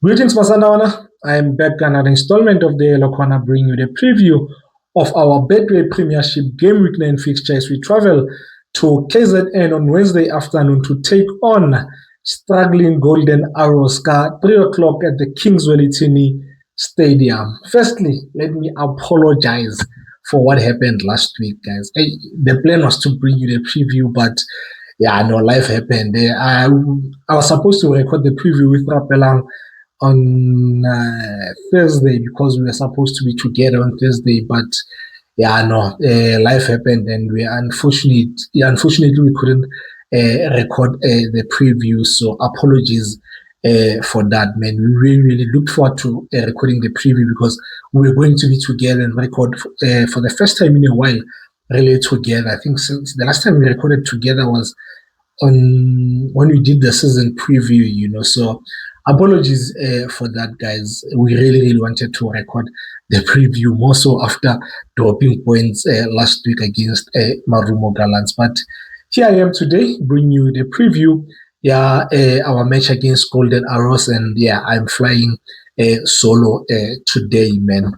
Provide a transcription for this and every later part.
Greetings, Masanawana. I'm back another installment of the Lokwana bringing you the preview of our Betway Premiership Game Week 9 fixtures. We travel to KZN on Wednesday afternoon to take on struggling Golden Arrows 3 o'clock at the Kingswell Itini Stadium. Firstly, let me apologize for what happened last week, guys. The plan was to bring you the preview, but yeah, no, life happened. I was supposed to record the preview with Rapelang on Thursday because we were supposed to be together on Thursday, but yeah, no, life happened, and unfortunately, we couldn't record the preview. So apologies for that, man. We really looked forward to recording the preview because we were going to be together and record for the first time in a while, really together. I think since the last time we recorded together was on when we did the season preview, So apologies for that, guys. We really wanted to record the preview more so after dropping points last week against Marumo Gallants. But here I am today, bringing you the preview. Yeah, our match against Golden Arrows, and yeah, I'm flying solo today, man.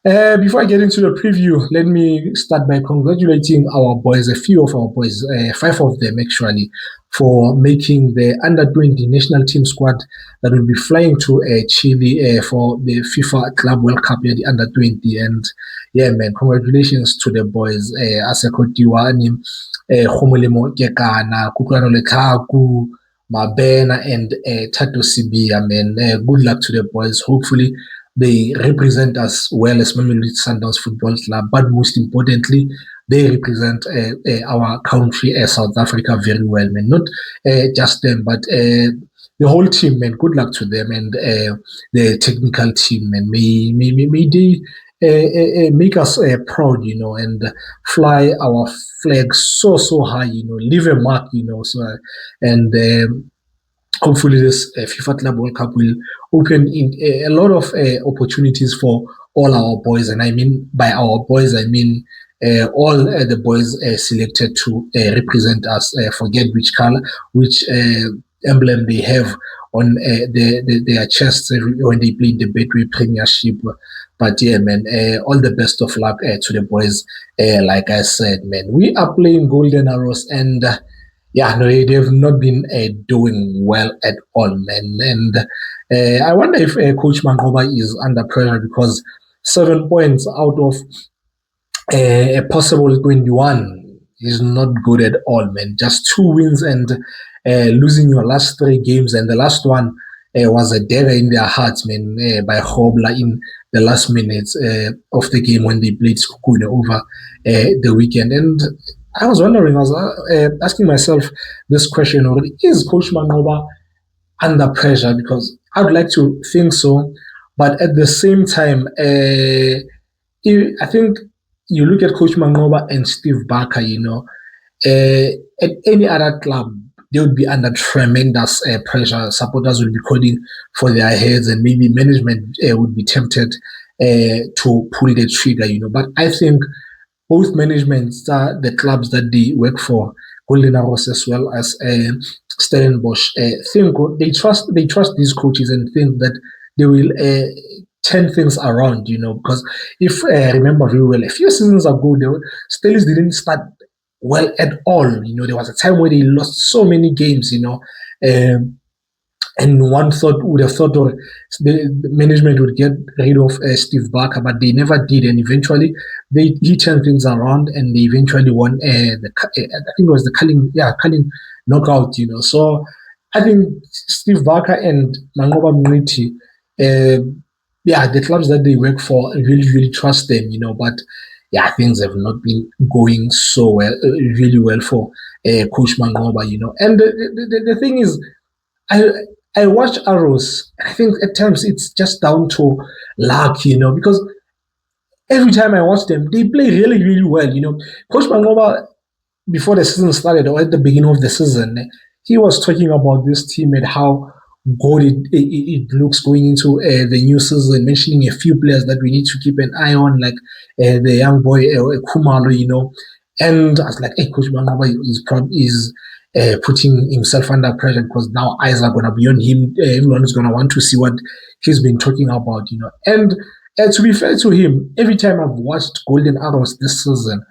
Before I get into the preview, let me start by congratulating our boys, a few of our boys, 5 of them actually, for making the under-20 national team squad that will be flying to Chile for the FIFA Club World Cup here, the under-20. And yeah, man, congratulations to the boys. Aseko Diwani, Khomolemo Kekana, Kukwano Lekaku, Mabena, and Tato Sibia, man. Good luck to the boys. Hopefully, they represent us well as Mamelodi Sundowns Football Club, but most importantly, they represent our country, South Africa, very well, man. Not just them, but the whole team, man. Good luck to them and the technical team, man. May they make us proud, and fly our flag so high, leave a mark, So and. Hopefully this FIFA Club World Cup will open in a lot of opportunities for all our boys. And I mean, by our boys, I mean all the boys selected to represent us. Forget which color, which emblem they have on their chests when they play the Betway Premiership. But yeah, man, all the best of luck to the boys. Like I said, man, we are playing Golden Arrows, and yeah, no, they've not been doing well at all, man. And I wonder if Coach Mangoba is under pressure because 7 points out of a possible 21 is not good at all, man. Just 2 wins and losing your last 3 games, and the last one was a dagger in their hearts, man, by Hobla in the last minutes of the game when they played Skukune over the weekend. And I was wondering, I was asking myself this question already, is Coach Mangoba under pressure? Because I would like to think so, but at the same time, I think you look at Coach Mangoba and Steve Barker, at any other club, they would be under tremendous pressure. Supporters would be calling for their heads, and maybe management would be tempted to pull the trigger, But I think both managements, the clubs that they work for, Golden Arrows as well as Stellenbosch, think they trust these coaches and think that they will turn things around, because if remember very well, a few seasons ago, Stellies didn't start well at all. There was a time where they lost so many games, and one would have thought the management would get rid of Steve Barker, but they never did. And eventually, he turned things around, and they eventually won. I think it was the Culling knockout. So I think Steve Barker and Mangoba Muniti, the clubs that they work for really trust them. But yeah, things have not been going so well, really well for Coach Mangoba. And the thing is, I watch Arrows. I think at times it's just down to luck, because every time I watch them, they play really well. Coach Mangoba, before the season started or at the beginning of the season, he was talking about this team and how good it looks going into the new season, mentioning a few players that we need to keep an eye on, like the young boy Kumalo, And I was like, hey, Coach Mangoba is putting himself under pressure because now eyes are going to be on him. Everyone is going to want to see what he's been talking about, And to be fair to him, every time I've watched Golden Arrows this season,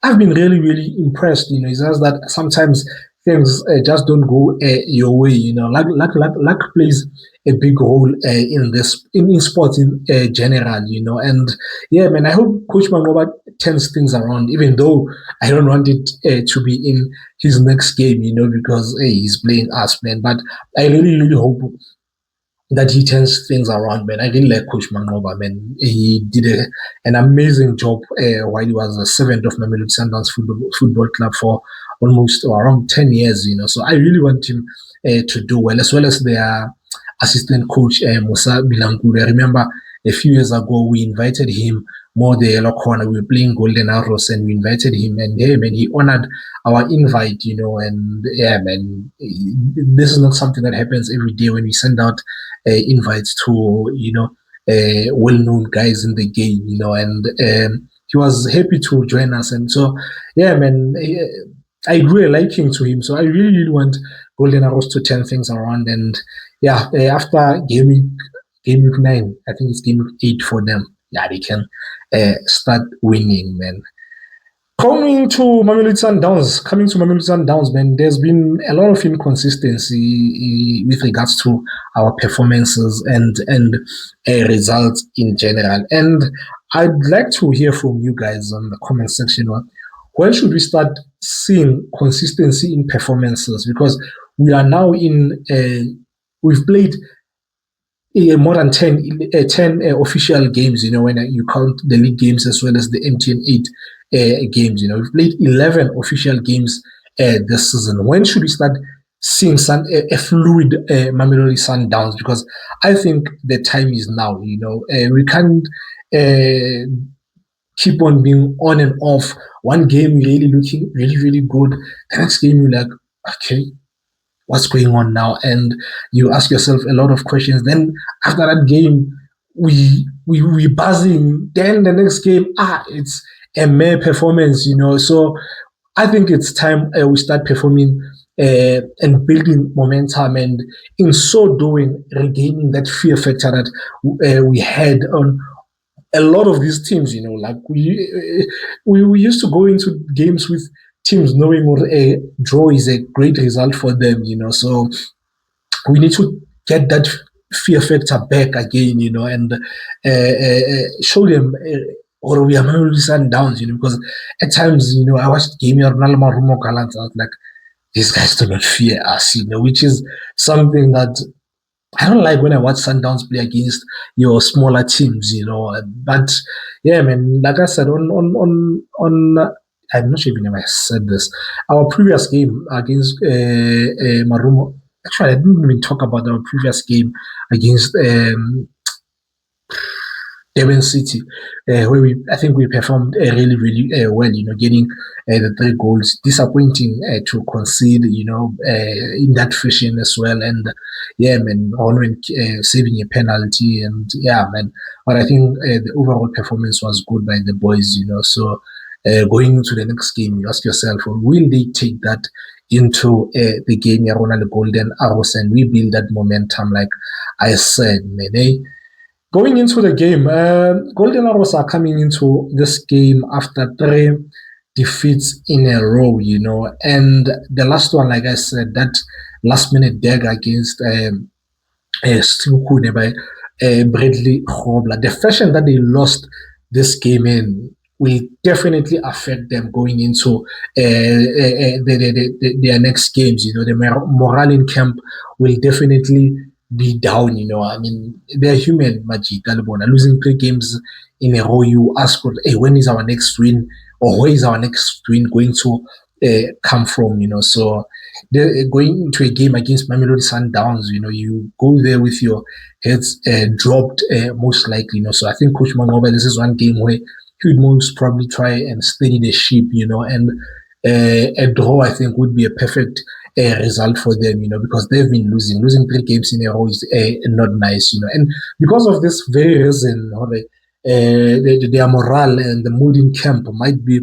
I've been really, really impressed. It's just that sometimes things just don't go your way. Luck plays a big role in this in sports in general. And yeah, man, I hope Coach Mangoba turns things around. Even though I don't want it to be in his next game, because he's playing us, man. But I really, really hope that he turns things around, man. I really like Coach Mangoba, man. He did an amazing job while he was the seventh of Mamelodi Sundowns Football Club for almost around 10 years, So I really want him to do well, as well as their assistant coach, Musa Bilangule. I remember a few years ago, we invited him more the yellow corner. We were playing Golden Arrows and we invited him, and yeah, man, he honored our invite, and yeah, man, this is not something that happens every day when we send out invites to, well-known guys in the game, and he was happy to join us. And so, yeah, man, I grew a liking to him. So I really, really want Golden Arrows to turn things around. And yeah, after game week 9, I think it's game week 8 for them. Yeah, they can start winning, man. Coming to Mamelodi Sundowns, man, there's been a lot of inconsistency with regards to our performances and results in general. And I'd like to hear from you guys on the comment section. When should we start seeing consistency in performances? Because we are now we've played more than 10 official games, when you count the league games as well as the MTN 8 games. We've played 11 official games this season. When should we start seeing a fluid Mamelodi Sundowns? Because I think the time is now. We can't keep on being on and off. One game you're really looking really, really good. The next game you're like, okay, what's going on now? And you ask yourself a lot of questions. Then after that game, we buzzing. Then the next game, it's a mere performance, So I think it's time we start performing and building momentum, and in so doing, regaining that fear factor that we had on a lot of these teams. Like we used to go into games with teams knowing a draw is a great result for them, So we need to get that fear factor back again, and show them or we are Mamelodi Sundowns, because at times, I watched game of Ronaldo Marumo Gallant. I was like, these guys do not fear us, which is something that I don't like when I watch Sundowns play against your smaller teams, But yeah, man, like I said, on I'm not sure if I said this. Our previous game against Marumo. Actually, I didn't even talk about our previous game against Durban City, where I think we performed really, really well, getting the 3 goals. Disappointing to concede, in that fashion as well. And yeah, man, honoring saving a penalty, and yeah, man. But I think the overall performance was good by the boys, So going into the next game, you ask yourself, will they take that into the game around the Golden Arrows and rebuild that momentum? Like I said, man, going into the game, Golden Arrows are coming into this game after 3 defeats in a row, and the last one, like I said, that last-minute dagger against Stilkune by Bradley Grobler. The fashion that they lost this game in will definitely affect them going into their next games. The morale in camp will definitely be down. I mean, they're human, Magic Galibona. Losing 3 games in a row, you ask, hey, when is our next win? Or where is our next win going to come from? So going into a game against Mamelodi Sundowns, you go there with your heads dropped, most likely. So I think Coach Mangoba, this is one game where he would most probably try and steady the ship, and a draw, I think, would be a perfect result for them, because they've been losing 3 games in a row is not nice, and because of this very reason, their morale and the mood in camp might be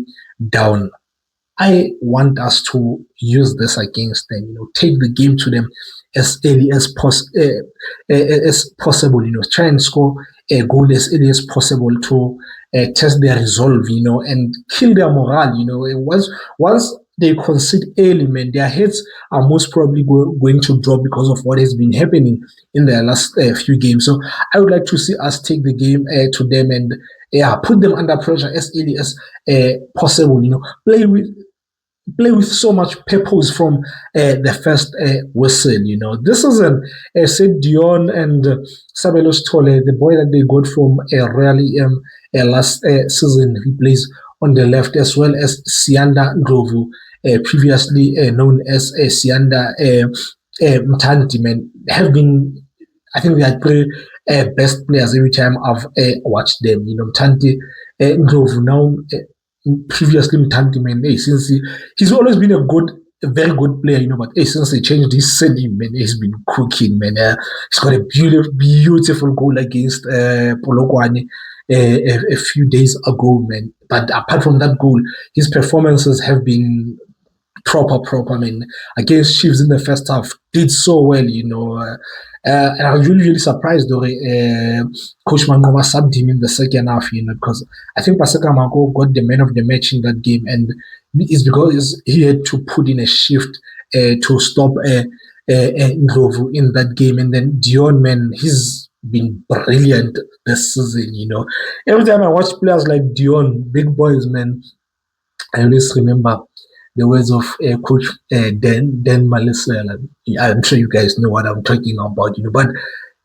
down. I want us to use this against them. Take the game to them as early as possible. Try and score a goal as early as possible to test their resolve. And kill their morale. Once they concede early, man, their heads are most probably going to drop because of what has been happening in their last few games. So I would like to see us take the game to them and put them under pressure as early as possible. Play with so much purpose from the first whistle. This is Sid Dion and Sabelo Stole, the boy that they got from Royal last season. He plays on the left, as well as Sianda Ndlovu, previously known as Sianda Mtandi, man, have been, I think they are three best players every time I've watched them. Mtandi Ndlovu now. Previously Mtandi, man, since he's always been a very good player, but since they changed his setting, man, he's been cooking, man. He's got a beautiful goal against Polokwane a few days ago, man. But apart from that goal, his performances have been proper, man. Against Chiefs in the first half, did so well, and I was really surprised though. Coach Mangoma subbed him in the second half, because I think Paseka Mako got the man of the match in that game, and it's because he had to put in a shift to stop Ndlovu in that game. And then Dion, man, he's been brilliant this season. Every time I watch players like Dion, big boys, man, I always remember the words of Coach Dan Malisela. I'm sure you guys know what I'm talking about, but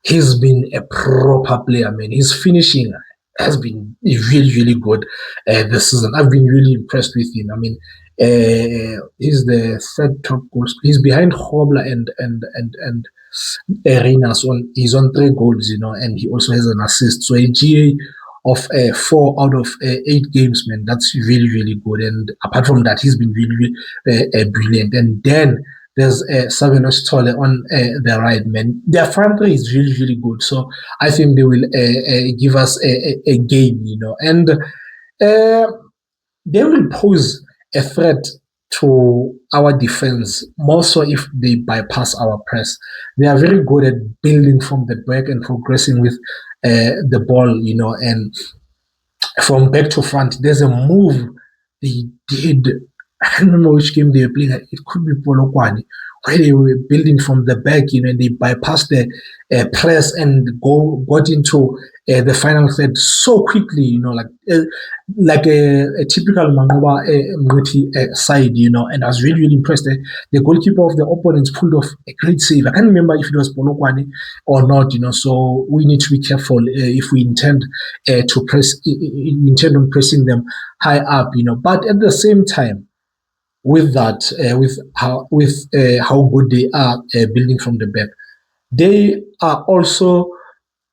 he's been a proper player, man. His finishing has been really good this season. I've been really impressed with him. I mean, he's the third top goal. He's behind Hobla and Reyners. He's on 3 goals, and he also has an assist. So a GA of 4 out of 8 games, man. That's really good. And apart from that, he's been really brilliant. And then there's Sabelo Stole on the right, man. Their front three is really good. So I think they will give us a game, and they will pose a threat to our defense, more so if they bypass our press. They are very good at building from the back and progressing with the ball, and from back to front. There's a move they did. I don't remember which game they were playing. It could be Polokwane, where they were building from the back, and they bypassed the press and got into the final third so quickly, like a typical Mangoba side, and I was really impressed. The goalkeeper of the opponents pulled off a great save. I can't remember if it was Polokwane or not, so we need to be careful if we intend to intend on pressing them high up, but at the same time, with that, with how good they are building from the back, they are also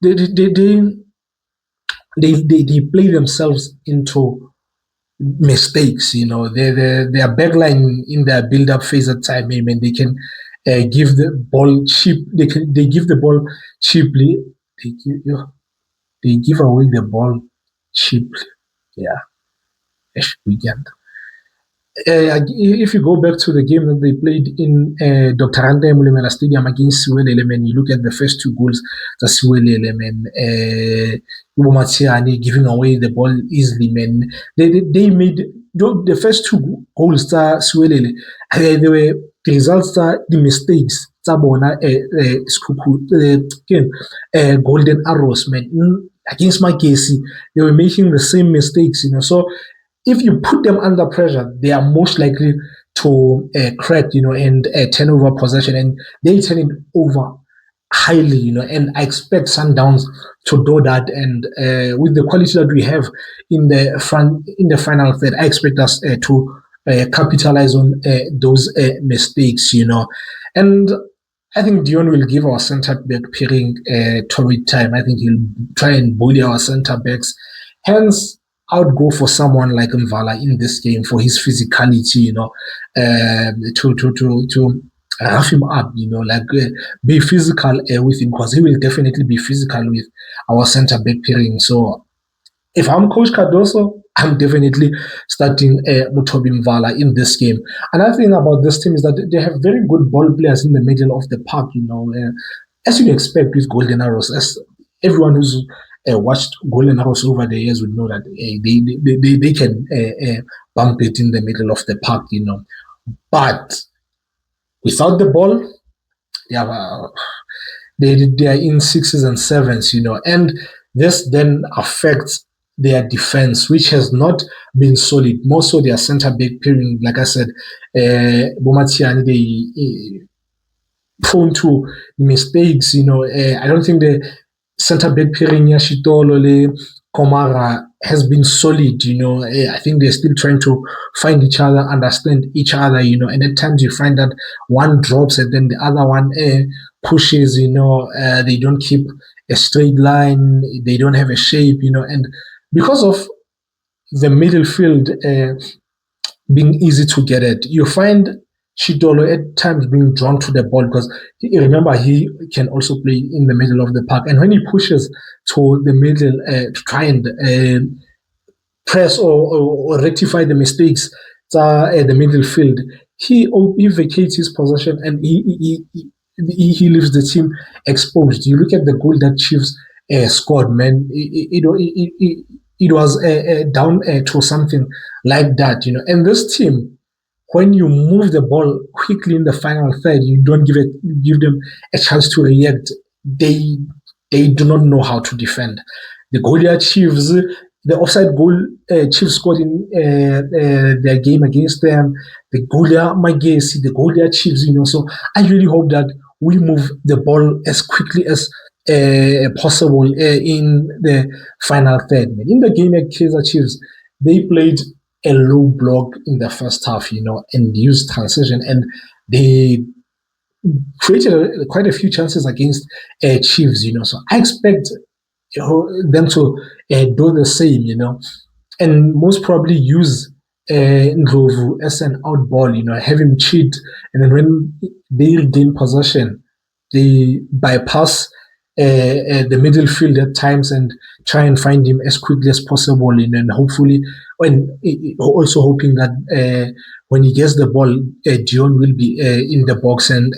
they play themselves into mistakes. Their backline in their build-up phase at time, and they can give the ball cheap. They give the ball cheaply. They give away the ball cheaply. Yeah, weekend. If you go back to the game that they played in Dr. Randa Mulemela Stadium against Siwelele, man, you look at the first 2 goals that Siwelele, man, Ubomatiani giving away the ball easily, man. They made the first 2 goals that Siwelele, they were the results that the mistakes Tabona Golden Arrows, man, against Makesi, they were making the same mistakes, so if you put them under pressure, they are most likely to crack, and turn over possession, and they turn it over highly, and I expect Sundowns to do that. And with the quality that we have in the final third, I expect us to capitalize on those mistakes, and I think Dion will give our centre back pairing torrid time. I think he'll try and bully our centre backs. Hence, I would go for someone like Mvala in this game for his physicality, to rough him up, be physical with him, because he will definitely be physical with our centre back pairing. So if I'm Coach Cardoso, I'm definitely starting Mutobi Mvala in this game. Another thing about this team is that they have very good ball players in the middle of the park, as you'd expect with Golden Arrows. As everyone who's watched Golden Arrows over the years would know that they can bump it in the middle of the park, But without the ball, they have they are in sixes and sevens, and this then affects their defense, which has not been solid. More so their center back pairing, like I said, Bomatiani, they prone to mistakes. I don't think the center back pairing Yashitolo Komara has been solid. I think they're still trying to find each other, understand each other. And at times you find that one drops and then the other one pushes. They don't keep a straight line. They don't have a shape. And because of the middle field being easy to get at, you find Chidolo at times being drawn to the ball because remember he can also play in the middle of the park, and when he pushes to the middle to try and press or rectify the mistakes at the middle field, he vacates his possession and he leaves the team exposed. You look at the goal that Chiefs scored, man. It was down to something like that, And this team, when you move the ball quickly in the final third, you don't give them a chance to react. They do not know how to defend. The Goliath Chiefs, the offside goal Chiefs scored in their game against them, the Goliath Magesi, the Goliath Chiefs, So I really hope that we move the ball as quickly as possible in the final third. In the game at Kaizer Chiefs, they played a low block in the first half, and used transition, and they created quite a few chances against Chiefs, So I expect them to do the same, and most probably use Ndlovu as an out ball, have him cheat, and then when they regain possession, they bypass the middle field at times and try and find him as quickly as possible, and hopefully, and also hoping that when he gets the ball, Dion will be in the box and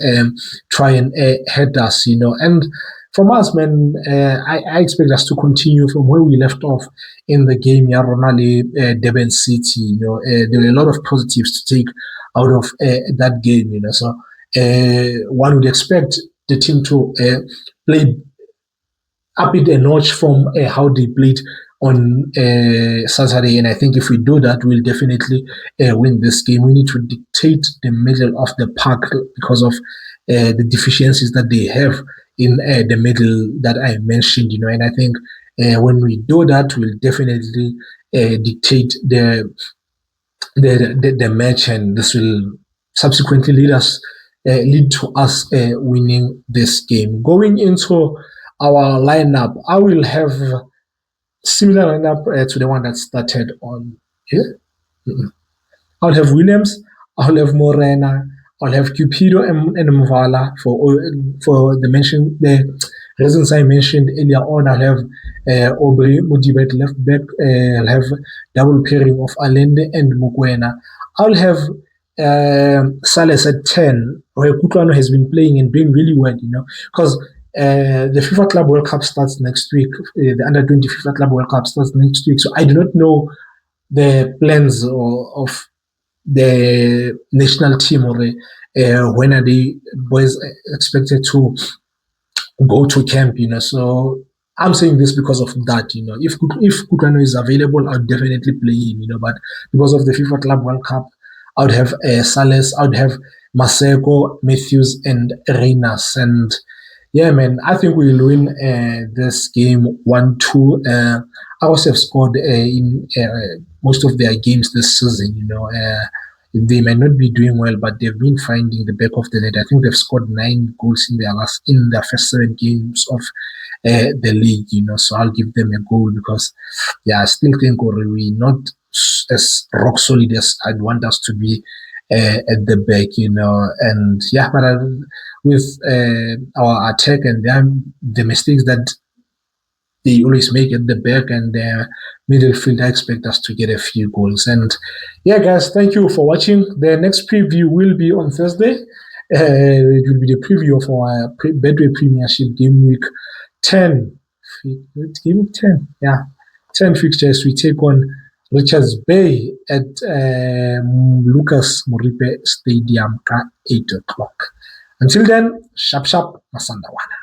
try and head us, And from us, man, I expect us to continue from where we left off in the game, Ronali, Durban City. There were a lot of positives to take out of that game, So one would expect the team to play up it a notch from how they played on Saturday. And I think if we do that, we'll definitely win this game. We need to dictate the middle of the park because of the deficiencies that they have in the middle that I mentioned, And I think when we do that, we'll definitely dictate the match, and this will subsequently lead to us winning this game. Going into our lineup, I will have similar lineup to the one that started on here. I'll have Williams, I'll have Morena, I'll have Cupido and Mvala for the reasons I mentioned earlier on. I'll have Aubrey Modiba at left back. I'll have double pairing of Allende and Mokoena. I'll have Sales at 10, where Kutlwano has been playing and doing really well, because the FIFA Club World Cup starts next week. The Under-20 FIFA Club World Cup starts next week. So I do not know the plans of the national team or when are the boys expected to go to camp, So I'm saying this because of that, If Kutlwano is available, I'll definitely play him, But because of the FIFA Club World Cup, I would have Sales, I would have Maseko, Matthews, and Reynas. And yeah, man, I think we'll win this game 1-2. Ours have scored in most of their games this season, They might not be doing well, but they've been finding the back of the net. I think they've scored 9 goals in their first 7 games of the league, So I'll give them a goal because, I still think we're not as rock solid as I'd want us to be at the back, And but with our attack and the mistakes that they always make at the back and middle field, I expect us to get a few goals. And yeah, guys, thank you for watching. The next preview will be on Thursday. It will be the preview of our Betway Premiership Game Week 10. Game Week 10, yeah. 10 fixtures. We take on Richards Bay at Lucas Moripe Stadium at 8 o'clock. Until then, sharp, Masandawana.